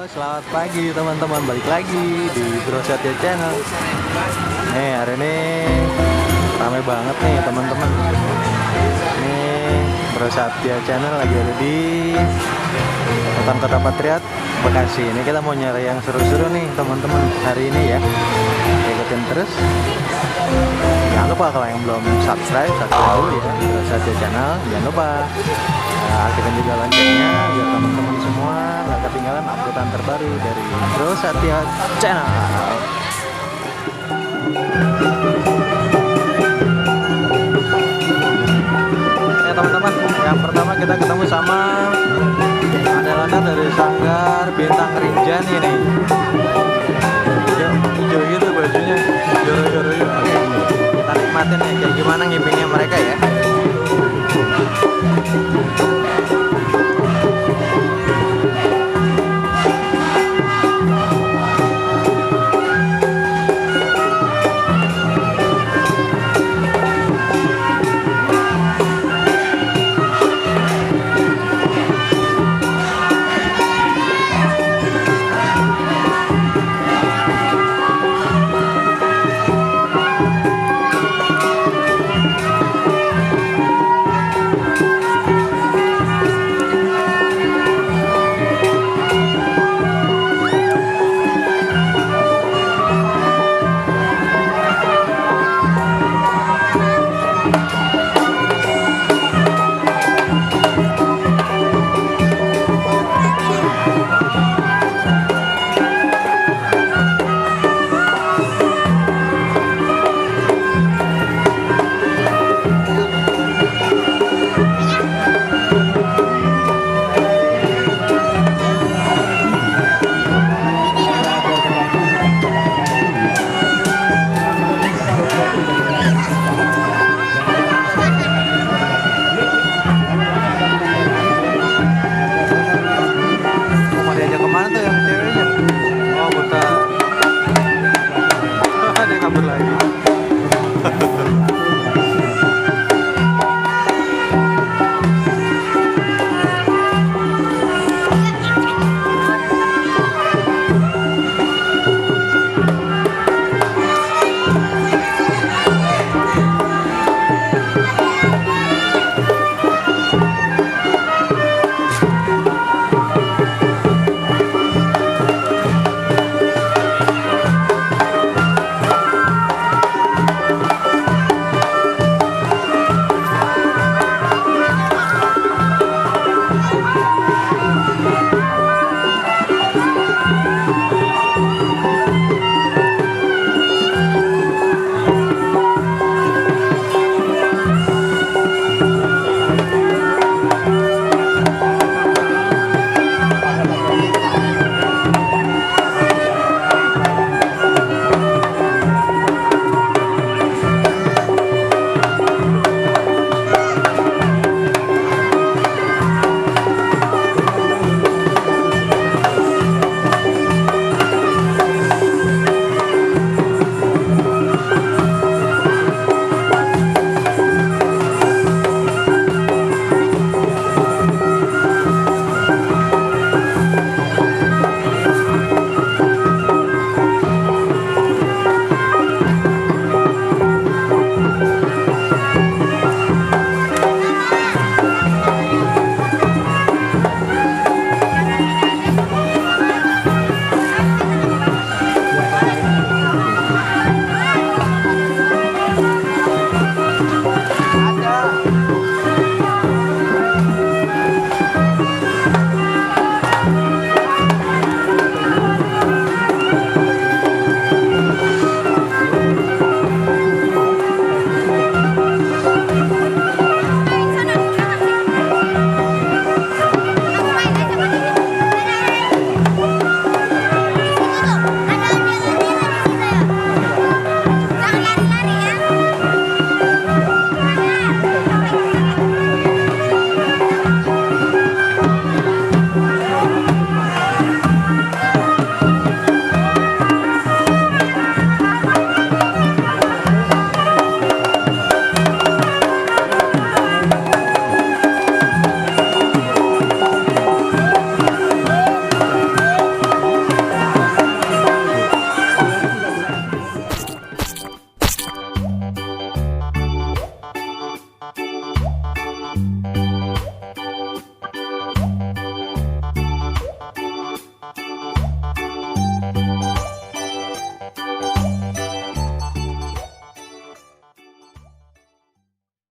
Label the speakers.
Speaker 1: Selamat pagi teman-teman, balik lagi di Bro Satya Channel. Nih hari ini ramai banget nih teman-teman. Nih Bro Satya Channel lagi ada di Hutan Kota Patriot, Bekasi. Ini kita mau nyari yang seru-seru nih teman-teman hari ini ya. Ikutin terus. Jangan lupa kalau yang belum subscribe dulu ya Bro Satya Channel. Jangan lupa aktifkan juga loncengnya biar teman-teman semua nggak ketinggalan updatean terbaru dari Bro Satya Channel. Ya teman-teman, yang pertama kita ketemu sama anak-anak dari Sanggar Bintang Rinjani ini. Hijau gitu bajunya, joro-joro yuk. Kita nikmatin nih kayak gimana ngipingnya mereka ya. Kabur lagi.